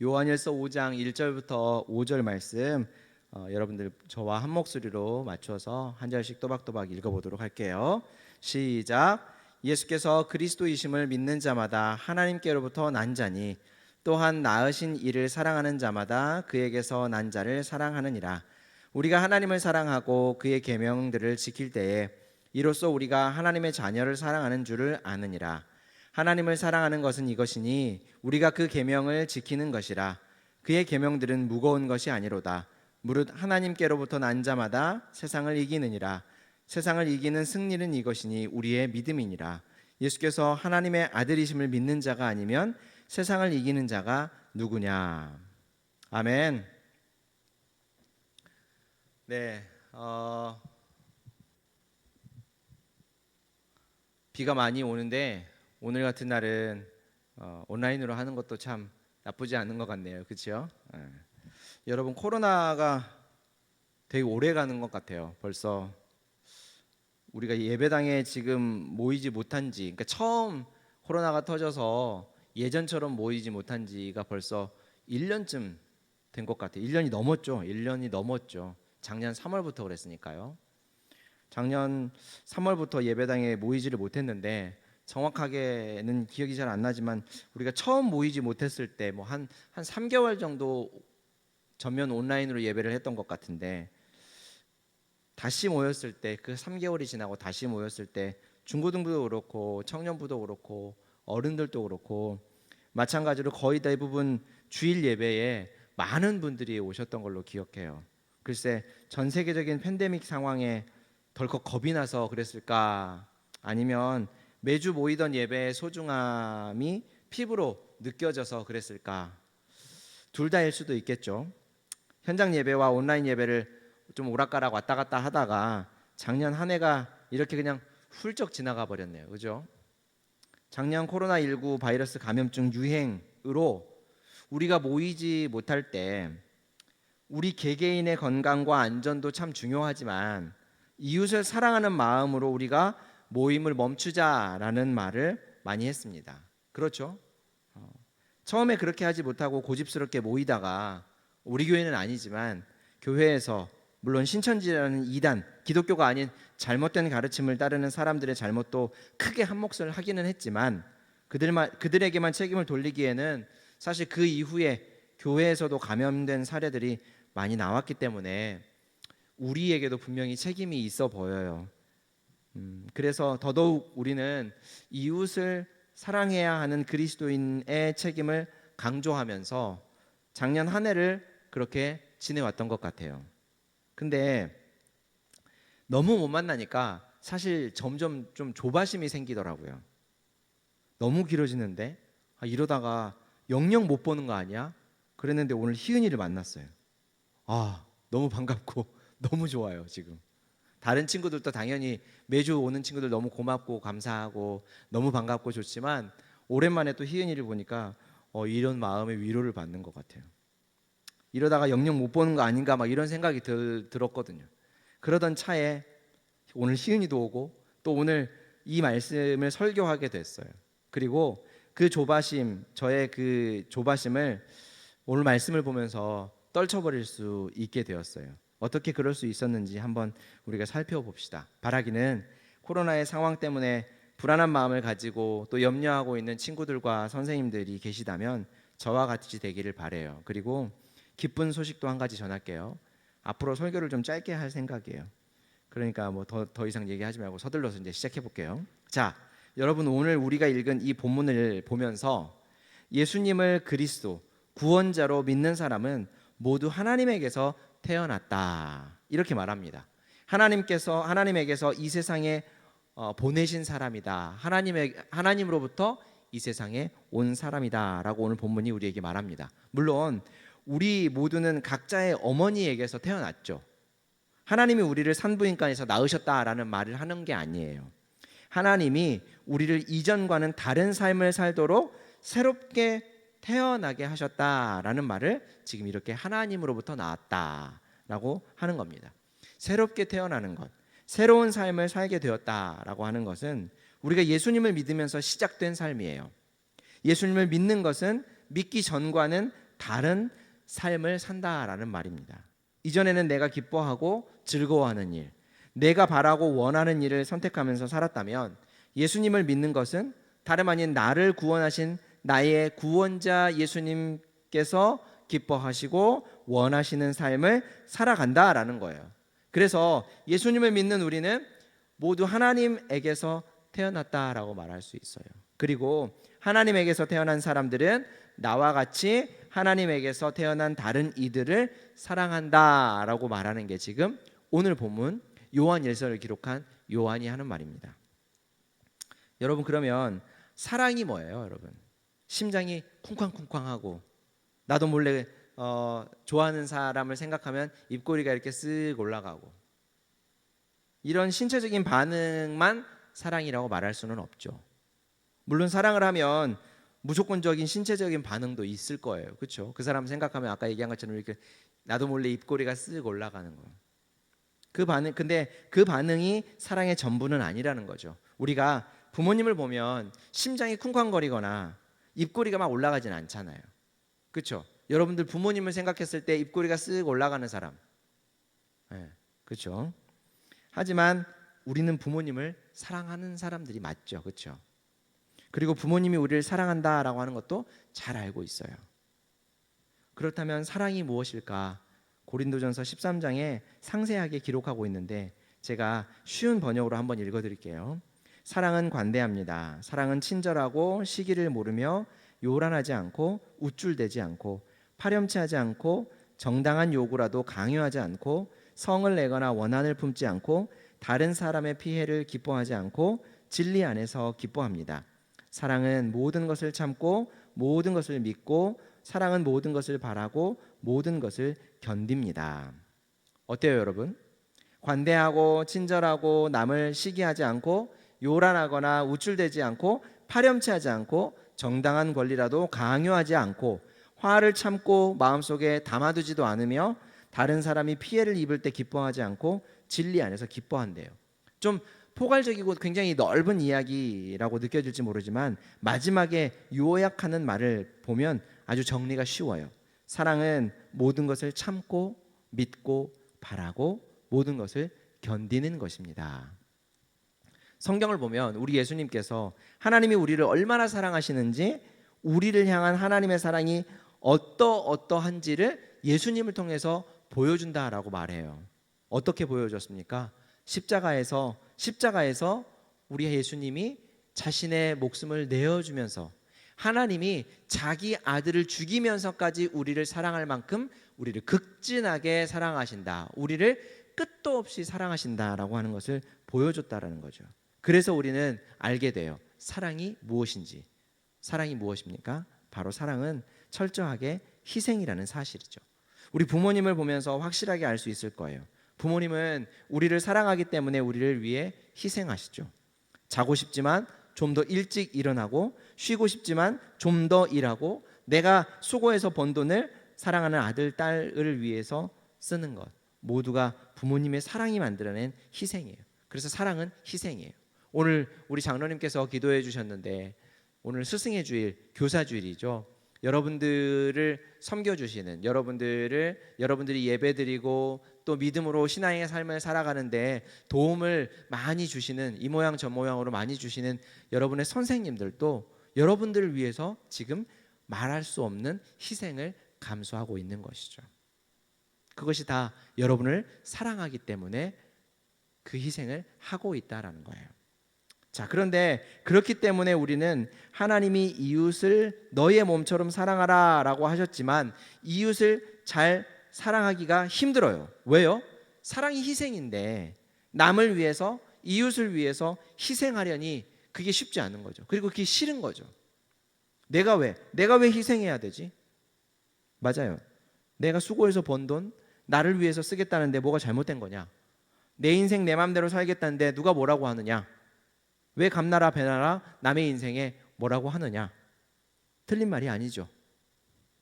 요한일서 5장 1절부터 5절 말씀 여러분들 저와 한 목소리로 맞춰서 한 절씩 또박또박 읽어보도록 할게요. 시작. 예수께서 그리스도이심을 믿는 자마다 하나님께로부터 난 자니 또한 낳으신 이를 사랑하는 자마다 그에게서 난 자를 사랑하느니라. 우리가 하나님을 사랑하고 그의 계명들을 지킬 때에 이로써 우리가 하나님의 자녀를 사랑하는 줄을 아느니라. 하나님을 사랑하는 것은 이것이니 우리가 그 계명을 지키는 것이라. 그의 계명들은 무거운 것이 아니로다. 무릇 하나님께로부터 난 자마다 세상을 이기느니라. 세상을 이기는 승리는 이것이니 우리의 믿음이니라. 예수께서 하나님의 아들이심을 믿는 자가 아니면 세상을 이기는 자가 누구냐. 아멘. 네, 비가 많이 오는데 오늘 같은 날은 온라인으로 하는 것도 참 나쁘지 않은 것 같네요. 그렇죠? 여러분, 코로나가 되게 오래 가는 것 같아요. 벌써 우리가 예배당에 지금 모이지 못한 지, 그러니까 처음 코로나가 터져서 예전처럼 모이지 못한 지가 벌써 1년쯤 된 것 같아요. 1년이 넘었죠. 1년이 넘었죠. 작년 3월부터 그랬으니까요. 작년 3월부터 예배당에 모이지를 못했는데 정확하게는 기억이 잘 안 나지만 우리가 처음 모이지 못했을 때 뭐 한 3개월 정도 전면 온라인으로 예배를 했던 것 같은데, 다시 모였을 때 그 3개월이 지나고 다시 모였을 때 중고등부도 그렇고 청년부도 그렇고 어른들도 그렇고 마찬가지로 거의 대부분 주일 예배에 많은 분들이 오셨던 걸로 기억해요. 글쎄, 전 세계적인 팬데믹 상황에 덜컥 겁이 나서 그랬을까, 아니면 매주 모이던 예배의 소중함이 피부로 느껴져서 그랬을까, 둘 다일 수도 있겠죠. 현장 예배와 온라인 예배를 좀 오락가락 왔다 갔다 하다가 작년 한 해가 이렇게 그냥 훌쩍 지나가 버렸네요. 그죠? 작년 코로나19 바이러스 감염증 유행으로 우리가 모이지 못할 때 우리 개개인의 건강과 안전도 참 중요하지만 이웃을 사랑하는 마음으로 우리가 모임을 멈추자라는 말을 많이 했습니다. 그렇죠? 처음에 그렇게 하지 못하고 고집스럽게 모이다가 우리 교회는 아니지만 교회에서 물론 신천지라는 이단, 기독교가 아닌 잘못된 가르침을 따르는 사람들의 잘못도 크게 한몫을 하기는 했지만 그들에게만 책임을 돌리기에는 사실 그 이후에 교회에서도 감염된 사례들이 많이 나왔기 때문에 우리에게도 분명히 책임이 있어 보여요. 그래서 더더욱 우리는 이웃을 사랑해야 하는 그리스도인의 책임을 강조하면서 작년 한 해를 그렇게 지내왔던 것 같아요. 근데 너무 못 만나니까 사실 점점 좀 조바심이 생기더라고요. 너무 길어지는데 이러다가 영영 못 보는 거 아니야? 그랬는데 오늘 희은이를 만났어요. 너무 반갑고 너무 좋아요. 지금 다른 친구들도 당연히 매주 오는 친구들 너무 고맙고 감사하고 너무 반갑고 좋지만 오랜만에 또 희은이를 보니까 이런 마음의 위로를 받는 것 같아요. 이러다가 영영 못 보는 거 아닌가 막 이런 생각이 들었거든요. 그러던 차에 오늘 희은이도 오고 또 오늘 이 말씀을 설교하게 됐어요. 그리고 그 조바심, 저의 그 조바심을 오늘 말씀을 보면서 떨쳐버릴 수 있게 되었어요. 어떻게 그럴 수 있었는지 한번 우리가 살펴봅시다. 바라기는 코로나의 상황 때문에 불안한 마음을 가지고 또 염려하고 있는 친구들과 선생님들이 계시다면 저와 같이 되기를 바라요. 그리고 기쁜 소식도 한 가지 전할게요. 앞으로 설교를 좀 짧게 할 생각이에요. 그러니까 뭐 더 이상 얘기하지 말고 서둘러서 이제 시작해 볼게요. 자, 여러분, 오늘 우리가 읽은 이 본문을 보면서 예수님을 그리스도 구원자로 믿는 사람은 모두 하나님에게서 태어났다, 이렇게 말합니다. 하나님에게서 이 세상에 보내신 사람이다. 하나님으로부터 이 세상에 온 사람이다라고 오늘 본문이 우리에게 말합니다. 물론 우리 모두는 각자의 어머니에게서 태어났죠. 하나님이 우리를 산부인과에서 낳으셨다라는 말을 하는 게 아니에요. 하나님이 우리를 이전과는 다른 삶을 살도록 새롭게 태어나게 하셨다라는 말을 지금 이렇게 하나님으로부터 나왔다라고 하는 겁니다. 새롭게 태어나는 것, 새로운 삶을 살게 되었다라고 하는 것은 우리가 예수님을 믿으면서 시작된 삶이에요. 예수님을 믿는 것은 믿기 전과는 다른 삶을 산다라는 말입니다. 이전에는 내가 기뻐하고 즐거워하는 일, 내가 바라고 원하는 일을 선택하면서 살았다면 예수님을 믿는 것은 다름 아닌 나를 구원하신 나의 구원자 예수님께서 기뻐하시고 원하시는 삶을 살아간다라는 거예요. 그래서 예수님을 믿는 우리는 모두 하나님에게서 태어났다라고 말할 수 있어요. 그리고 하나님에게서 태어난 사람들은 나와 같이 하나님에게서 태어난 다른 이들을 사랑한다라고 말하는 게 지금 오늘 본문 요한 1서를 기록한 요한이 하는 말입니다. 여러분, 그러면 사랑이 뭐예요, 여러분? 심장이 쿵쾅쿵쾅하고 나도 몰래 좋아하는 사람을 생각하면 입꼬리가 이렇게 쓱 올라가고 이런 신체적인 반응만 사랑이라고 말할 수는 없죠. 물론 사랑을 하면 무조건적인 신체적인 반응도 있을 거예요. 그렇죠? 그 사람 생각하면 아까 얘기한 것처럼 이렇게 나도 몰래 입꼬리가 쓱 올라가는 거. 근데 그 반응이 사랑의 전부는 아니라는 거죠. 우리가 부모님을 보면 심장이 쿵쾅거리거나 입꼬리가 막 올라가진 않잖아요. 그렇죠? 여러분들 부모님을 생각했을 때 입꼬리가 쓱 올라가는 사람, 네, 그렇죠? 하지만 우리는 부모님을 사랑하는 사람들이 맞죠, 그렇죠? 그리고 부모님이 우리를 사랑한다라고 하는 것도 잘 알고 있어요. 그렇다면 사랑이 무엇일까? 고린도전서 13장에 상세하게 기록하고 있는데 제가 쉬운 번역으로 한번 읽어드릴게요. 사랑은 관대합니다. 사랑은 친절하고 시기를 모르며 요란하지 않고 우쭐대지 않고 파렴치하지 않고 정당한 요구라도 강요하지 않고 성을 내거나 원한을 품지 않고 다른 사람의 피해를 기뻐하지 않고 진리 안에서 기뻐합니다. 사랑은 모든 것을 참고 모든 것을 믿고 사랑은 모든 것을 바라고 모든 것을 견딥니다. 어때요, 여러분? 관대하고 친절하고 남을 시기하지 않고 요란하거나 우쭐대지 않고 파렴치하지 않고 정당한 권리라도 강요하지 않고 화를 참고 마음속에 담아두지도 않으며 다른 사람이 피해를 입을 때 기뻐하지 않고 진리 안에서 기뻐한대요. 좀 포괄적이고 굉장히 넓은 이야기라고 느껴질지 모르지만 마지막에 요약하는 말을 보면 아주 정리가 쉬워요. 사랑은 모든 것을 참고 믿고 바라고 모든 것을 견디는 것입니다. 성경을 보면 우리 예수님께서 하나님이 우리를 얼마나 사랑하시는지 우리를 향한 하나님의 사랑이 어떠한지를 예수님을 통해서 보여준다라고 말해요. 어떻게 보여줬습니까? 십자가에서 우리 예수님이 자신의 목숨을 내어주면서 하나님이 자기 아들을 죽이면서까지 우리를 사랑할 만큼 우리를 극진하게 사랑하신다. 우리를 끝도 없이 사랑하신다라고 하는 것을 보여줬다라는 거죠. 그래서 우리는 알게 돼요. 사랑이 무엇인지. 사랑이 무엇입니까? 바로 사랑은 철저하게 희생이라는 사실이죠. 우리 부모님을 보면서 확실하게 알 수 있을 거예요. 부모님은 우리를 사랑하기 때문에 우리를 위해 희생하시죠. 자고 싶지만 좀 더 일찍 일어나고 쉬고 싶지만 좀 더 일하고 내가 수고해서 번 돈을 사랑하는 아들, 딸을 위해서 쓰는 것 모두가 부모님의 사랑이 만들어낸 희생이에요. 그래서 사랑은 희생이에요. 오늘 우리 장로님께서 기도해 주셨는데 오늘 스승의 주일, 교사 주일이죠. 여러분들을 섬겨주시는 여러분들이 예배드리고 또 믿음으로 신앙의 삶을 살아가는데 도움을 많이 주시는 이 모양 저 모양으로 많이 주시는 여러분의 선생님들도 여러분들을 위해서 지금 말할 수 없는 희생을 감수하고 있는 것이죠. 그것이 다 여러분을 사랑하기 때문에 그 희생을 하고 있다라는 거예요. 자, 그런데 그렇기 때문에 우리는 하나님이 이웃을 너의 몸처럼 사랑하라 라고 하셨지만 이웃을 잘 사랑하기가 힘들어요. 왜요? 사랑이 희생인데 남을 위해서 이웃을 위해서 희생하려니 그게 쉽지 않은 거죠. 그리고 그게 싫은 거죠. 내가 왜 희생해야 되지? 맞아요. 내가 수고해서 번 돈 나를 위해서 쓰겠다는데 뭐가 잘못된 거냐? 내 인생 내 맘대로 살겠다는데 누가 뭐라고 하느냐? 왜 감나라 배나라 남의 인생에 뭐라고 하느냐? 틀린 말이 아니죠.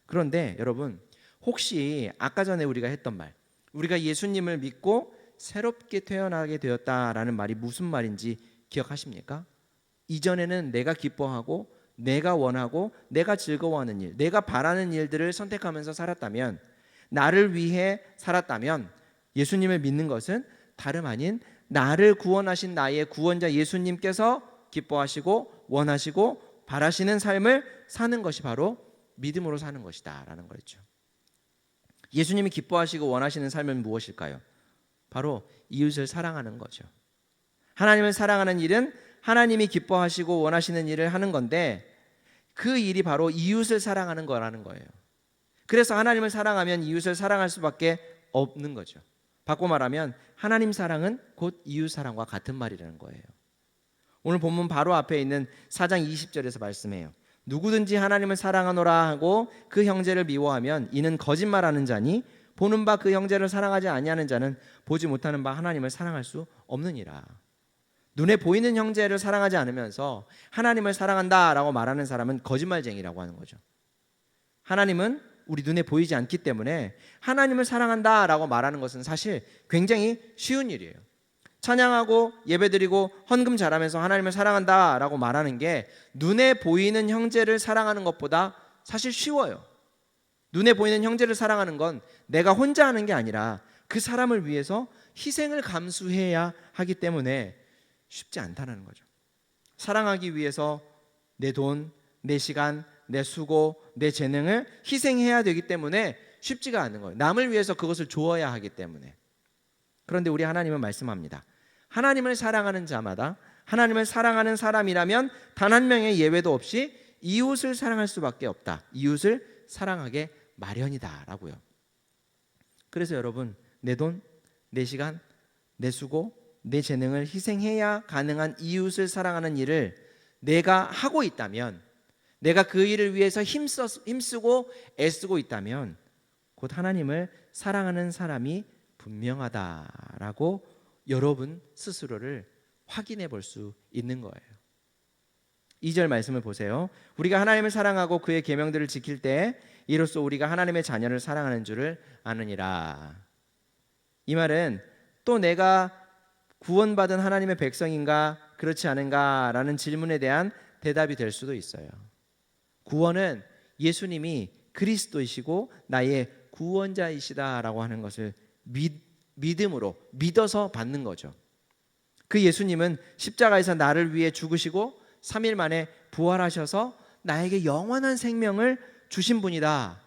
그런데 여러분 혹시 아까 전에 우리가 했던 말 우리가 예수님을 믿고 새롭게 태어나게 되었다라는 말이 무슨 말인지 기억하십니까? 이전에는 내가 기뻐하고 내가 원하고 내가 즐거워하는 일, 내가 바라는 일들을 선택하면서 살았다면, 나를 위해 살았다면, 예수님을 믿는 것은 다름 아닌 나를 구원하신 나의 구원자 예수님께서 기뻐하시고 원하시고 바라시는 삶을 사는 것이 바로 믿음으로 사는 것이다 라는 거죠. 예수님이 기뻐하시고 원하시는 삶은 무엇일까요? 바로 이웃을 사랑하는 거죠. 하나님을 사랑하는 일은 하나님이 기뻐하시고 원하시는 일을 하는 건데, 그 일이 바로 이웃을 사랑하는 거라는 거예요. 그래서 하나님을 사랑하면 이웃을 사랑할 수밖에 없는 거죠. 바꿔 말하면 하나님 사랑은 곧 이웃 사랑과 같은 말이라는 거예요. 오늘 본문 바로 앞에 있는 4장 20절에서 말씀해요. 누구든지 하나님을 사랑하노라 하고 그 형제를 미워하면 이는 거짓말하는 자니, 보는 바 그 형제를 사랑하지 아니하는 자는 보지 못하는 바 하나님을 사랑할 수 없느니라. 눈에 보이는 형제를 사랑하지 않으면서 하나님을 사랑한다라고 말하는 사람은 거짓말쟁이라고 하는 거죠. 하나님은 우리 눈에 보이지 않기 때문에 하나님을 사랑한다라고 말하는 것은 사실 굉장히 쉬운 일이에요. 찬양하고 예배드리고 헌금 잘하면서 하나님을 사랑한다라고 말하는 게 눈에 보이는 형제를 사랑하는 것보다 사실 쉬워요. 눈에 보이는 형제를 사랑하는 건 내가 혼자 하는 게 아니라 그 사람을 위해서 희생을 감수해야 하기 때문에 쉽지 않다는 거죠. 사랑하기 위해서 내 돈, 내 시간, 내 수고, 내 재능을 희생해야 되기 때문에 쉽지가 않은 거예요. 남을 위해서 그것을 주어야 하기 때문에. 그런데 우리 하나님은 말씀합니다. 하나님을 사랑하는 자마다, 하나님을 사랑하는 사람이라면 단 한 명의 예외도 없이 이웃을 사랑할 수밖에 없다. 이웃을 사랑하게 마련이다 라고요. 그래서 여러분, 내 돈, 내 시간, 내 수고, 내 재능을 희생해야 가능한 이웃을 사랑하는 일을 내가 하고 있다면, 내가 그 일을 위해서 힘쓰고 애쓰고 있다면 곧 하나님을 사랑하는 사람이 분명하다라고 여러분 스스로를 확인해 볼 수 있는 거예요. 2절 말씀을 보세요. 우리가 하나님을 사랑하고 그의 계명들을 지킬 때 이로써 우리가 하나님의 자녀를 사랑하는 줄을 아느니라. 이 말은 또 내가 구원받은 하나님의 백성인가 그렇지 않은가 라는 질문에 대한 대답이 될 수도 있어요. 구원은 예수님이 그리스도이시고 나의 구원자이시다라고 하는 것을 믿음으로 믿어서 받는 거죠. 그 예수님은 십자가에서 나를 위해 죽으시고 3일 만에 부활하셔서 나에게 영원한 생명을 주신 분이다.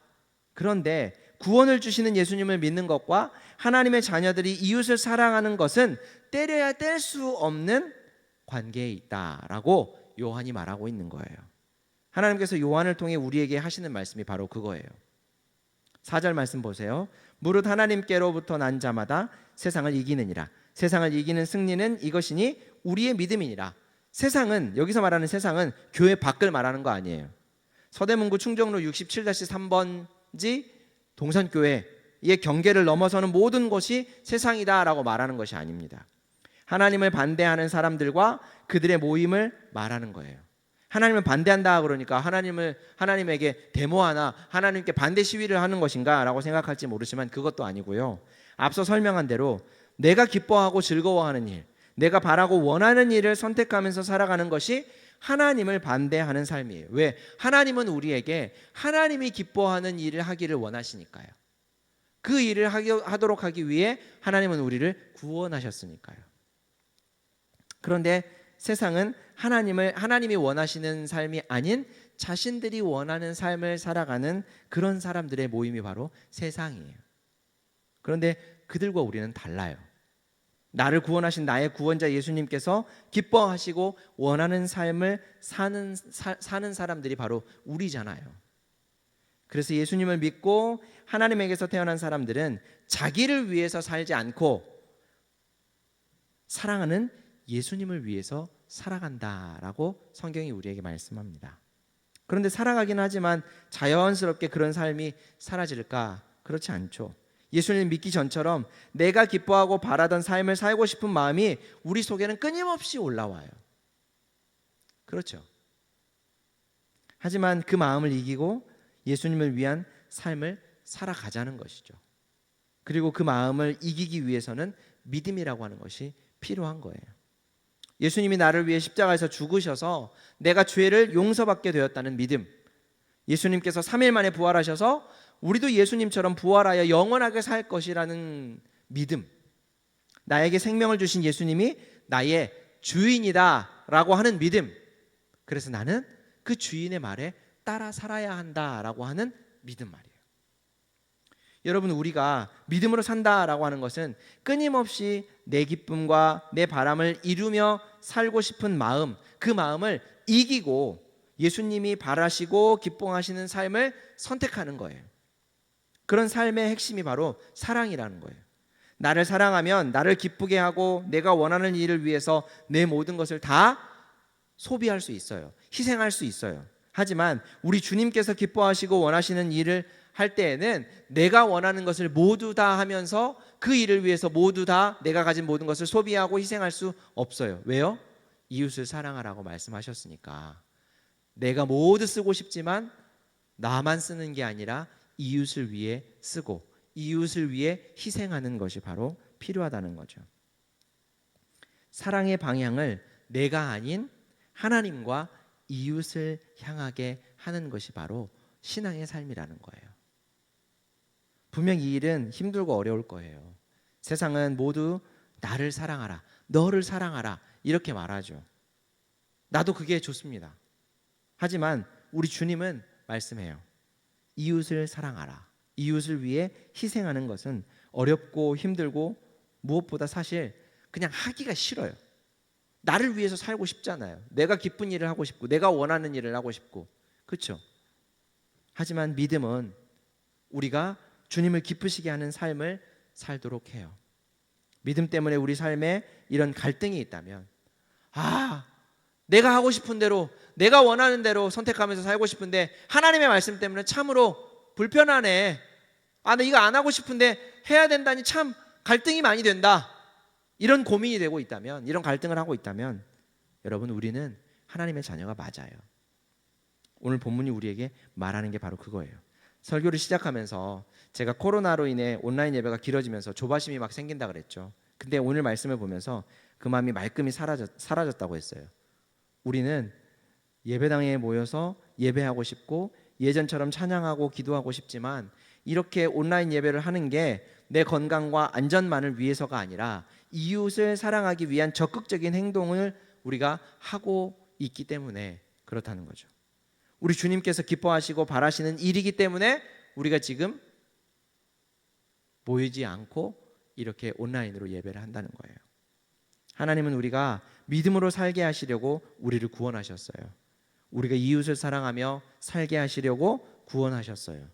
그런데 구원을 주시는 예수님을 믿는 것과 하나님의 자녀들이 이웃을 사랑하는 것은 때려야 뗄 수 없는 관계에 있다라고 요한이 말하고 있는 거예요. 하나님께서 요한을 통해 우리에게 하시는 말씀이 바로 그거예요. 4절 말씀 보세요. 무릇 하나님께로부터 난 자마다 세상을 이기느니라. 세상을 이기는 승리는 이것이니 우리의 믿음이니라. 세상은, 여기서 말하는 세상은 교회 밖을 말하는 거 아니에요. 서대문구 충정로 67-3번지 동산교회의 경계를 넘어서는 모든 것이 세상이다라고 말하는 것이 아닙니다. 하나님을 반대하는 사람들과 그들의 모임을 말하는 거예요. 하나님을 반대한다 그러니까 하나님에게 데모하나 하나님께 반대 시위를 하는 것인가 라고 생각할지 모르지만 그것도 아니고요. 앞서 설명한 대로 내가 기뻐하고 즐거워하는 일, 내가 바라고 원하는 일을 선택하면서 살아가는 것이 하나님을 반대하는 삶이에요. 왜? 하나님은 우리에게 하나님이 기뻐하는 일을 하기를 원하시니까요. 그 일을 하도록 하기 위해 하나님은 우리를 구원하셨으니까요. 그런데 세상은 하나님이 원하시는 삶이 아닌 자신들이 원하는 삶을 살아가는 그런 사람들의 모임이 바로 세상이에요. 그런데 그들과 우리는 달라요. 나를 구원하신 나의 구원자 예수님께서 기뻐하시고 원하는 삶을 사는 사람들이 바로 우리잖아요. 그래서 예수님을 믿고 하나님에게서 태어난 사람들은 자기를 위해서 살지 않고 사랑하는 예수님을 위해서 살아간다라고 성경이 우리에게 말씀합니다. 그런데 살아가긴 하지만 자연스럽게 그런 삶이 사라질까? 그렇지 않죠. 예수님 믿기 전처럼 내가 기뻐하고 바라던 삶을 살고 싶은 마음이 우리 속에는 끊임없이 올라와요. 그렇죠. 하지만 그 마음을 이기고 예수님을 위한 삶을 살아가자는 것이죠. 그리고 그 마음을 이기기 위해서는 믿음이라고 하는 것이 필요한 거예요. 예수님이 나를 위해 십자가에서 죽으셔서 내가 죄를 용서받게 되었다는 믿음, 예수님께서 3일 만에 부활하셔서 우리도 예수님처럼 부활하여 영원하게 살 것이라는 믿음, 나에게 생명을 주신 예수님이 나의 주인이다 라고 하는 믿음, 그래서 나는 그 주인의 말에 따라 살아야 한다라고 하는 믿음 말이에요. 여러분, 우리가 믿음으로 산다라고 하는 것은 끊임없이 내 기쁨과 내 바람을 이루며 살고 싶은 마음, 그 마음을 이기고 예수님이 바라시고 기뻐하시는 삶을 선택하는 거예요. 그런 삶의 핵심이 바로 사랑이라는 거예요. 나를 사랑하면 나를 기쁘게 하고 내가 원하는 일을 위해서 내 모든 것을 다 소비할 수 있어요. 희생할 수 있어요. 하지만 우리 주님께서 기뻐하시고 원하시는 일을 할 때에는 내가 원하는 것을 모두 다 하면서 그 일을 위해서 모두 다 내가 가진 모든 것을 소비하고 희생할 수 없어요. 왜요? 이웃을 사랑하라고 말씀하셨으니까. 내가 모두 쓰고 싶지만 나만 쓰는 게 아니라 이웃을 위해 쓰고 이웃을 위해 희생하는 것이 바로 필요하다는 거죠. 사랑의 방향을 내가 아닌 하나님과 이웃을 향하게 하는 것이 바로 신앙의 삶이라는 거예요. 분명 이 일은 힘들고 어려울 거예요. 세상은 모두 나를 사랑하라, 너를 사랑하라 이렇게 말하죠. 나도 그게 좋습니다. 하지만 우리 주님은 말씀해요. 이웃을 사랑하라. 이웃을 위해 희생하는 것은 어렵고 힘들고 무엇보다 사실 그냥 하기가 싫어요. 나를 위해서 살고 싶잖아요. 내가 기쁜 일을 하고 싶고 내가 원하는 일을 하고 싶고, 그렇죠? 하지만 믿음은 우리가 주님을 기쁘시게 하는 삶을 살도록 해요. 믿음 때문에 우리 삶에 이런 갈등이 있다면, 내가 하고 싶은 대로 내가 원하는 대로 선택하면서 살고 싶은데 하나님의 말씀 때문에 참으로 불편하네, 나 이거 안 하고 싶은데 해야 된다니 참 갈등이 많이 된다, 이런 고민이 되고 있다면, 이런 갈등을 하고 있다면 여러분, 우리는 하나님의 자녀가 맞아요. 오늘 본문이 우리에게 말하는 게 바로 그거예요. 설교를 시작하면서 제가 코로나로 인해 온라인 예배가 길어지면서 조바심이 막 생긴다 그랬죠. 근데 오늘 말씀을 보면서 그 마음이 말끔히 사라졌다고 했어요. 우리는 예배당에 모여서 예배하고 싶고 예전처럼 찬양하고 기도하고 싶지만 이렇게 온라인 예배를 하는 게 내 건강과 안전만을 위해서가 아니라 이웃을 사랑하기 위한 적극적인 행동을 우리가 하고 있기 때문에 그렇다는 거죠. 우리 주님께서 기뻐하시고 바라시는 일이기 때문에 우리가 지금 모이지 않고 이렇게 온라인으로 예배를 한다는 거예요. 하나님은 우리가 믿음으로 살게 하시려고 우리를 구원하셨어요. 우리가 이웃을 사랑하며 살게 하시려고 구원하셨어요.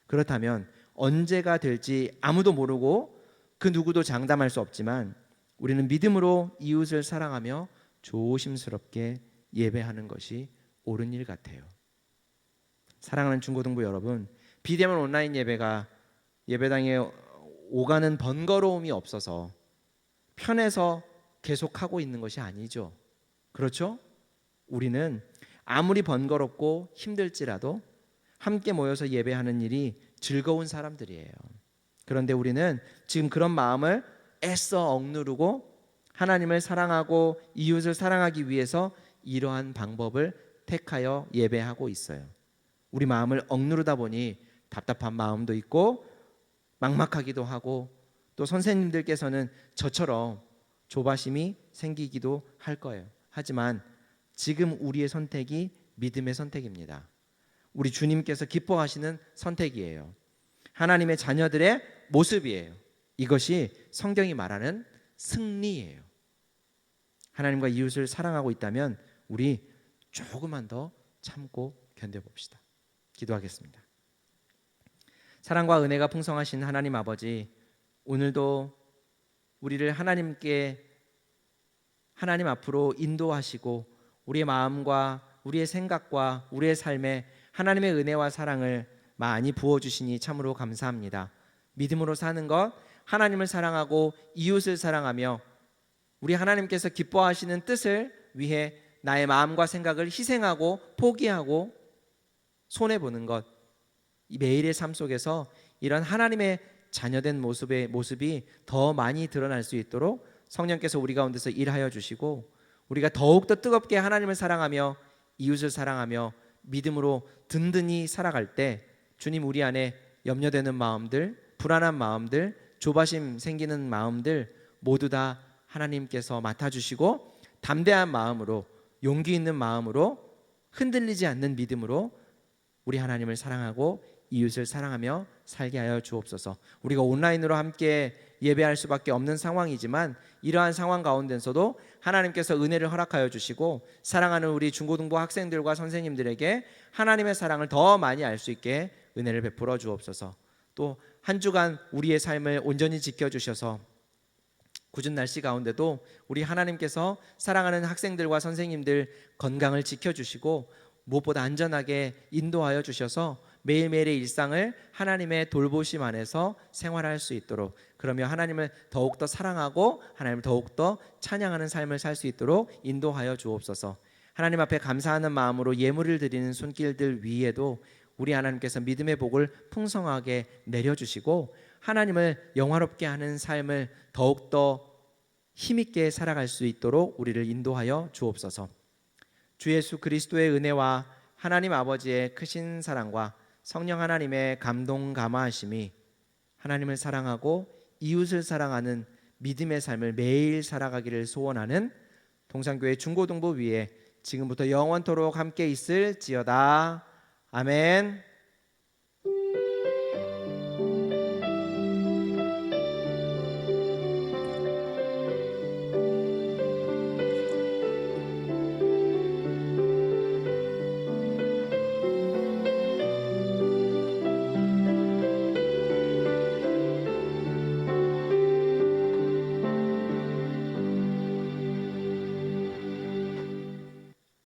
그렇다면 언제가 될지 아무도 모르고 그 누구도 장담할 수 없지만 우리는 믿음으로 이웃을 사랑하며 조심스럽게 예배하는 것이 옳은 일 같아요. 사랑하는 중고등부 여러분, 비대면 온라인 예배가 예배당에 오가는 번거로움이 없어서 편해서 계속하고 있는 것이 아니죠. 그렇죠? 우리는 아무리 번거롭고 힘들지라도 함께 모여서 예배하는 일이 즐거운 사람들이에요. 그런데 우리는 지금 그런 마음을 애써 억누르고 하나님을 사랑하고 이웃을 사랑하기 위해서 이러한 방법을 택하여 예배하고 있어요. 우리 마음을 억누르다 보니 답답한 마음도 있고 막막하기도 하고 또 선생님들께서는 저처럼 조바심이 생기기도 할 거예요. 하지만 지금 우리의 선택이 믿음의 선택입니다. 우리 주님께서 기뻐하시는 선택이에요. 하나님의 자녀들의 모습이에요. 이것이 성경이 말하는 승리예요. 하나님과 이웃을 사랑하고 있다면 우리 조금만 더 참고 견뎌봅시다. 기도하겠습니다. 사랑과 은혜가 풍성하신 하나님 아버지, 오늘도 우리를 하나님 앞으로 인도하시고 우리의 마음과 우리의 생각과 우리의 삶에 하나님의 은혜와 사랑을 많이 부어주시니 참으로 감사합니다. 믿음으로 사는 것, 하나님을 사랑하고 이웃을 사랑하며 우리 하나님께서 기뻐하시는 뜻을 위해 나의 마음과 생각을 희생하고 포기하고 손해보는 것, 이 매일의 삶 속에서 이런 하나님의 자녀된 모습이 더 많이 드러날 수 있도록 성령께서 우리 가운데서 일하여 주시고 우리가 더욱더 뜨겁게 하나님을 사랑하며 이웃을 사랑하며 믿음으로 든든히 살아갈 때 주님 우리 안에 염려되는 마음들, 불안한 마음들, 조바심 생기는 마음들 모두 다 하나님께서 맡아주시고 담대한 마음으로 용기 있는 마음으로 흔들리지 않는 믿음으로 우리 하나님을 사랑하고 이웃을 사랑하며 살게 하여 주옵소서. 우리가 온라인으로 함께 예배할 수밖에 없는 상황이지만 이러한 상황 가운데서도 하나님께서 은혜를 허락하여 주시고 사랑하는 우리 중고등부 학생들과 선생님들에게 하나님의 사랑을 더 많이 알 수 있게 은혜를 베풀어 주옵소서. 또 한 주간 우리의 삶을 온전히 지켜주셔서 굳은 날씨 가운데도 우리 하나님께서 사랑하는 학생들과 선생님들 건강을 지켜주시고 무엇보다 안전하게 인도하여 주셔서 매일매일의 일상을 하나님의 돌보심 안에서 생활할 수 있도록, 그러며 하나님을 더욱더 사랑하고 하나님을 더욱더 찬양하는 삶을 살 수 있도록 인도하여 주옵소서. 하나님 앞에 감사하는 마음으로 예물을 드리는 손길들 위에도 우리 하나님께서 믿음의 복을 풍성하게 내려주시고 하나님을 영화롭게 하는 삶을 더욱더 힘있게 살아갈 수 있도록 우리를 인도하여 주옵소서. 주 예수 그리스도의 은혜와 하나님 아버지의 크신 사랑과 성령 하나님의 감동 감화하심이 하나님을 사랑하고 이웃을 사랑하는 믿음의 삶을 매일 살아가기를 소원하는 동산교회 중고등부 위에 지금부터 영원토록 함께 있을지어다. 아멘.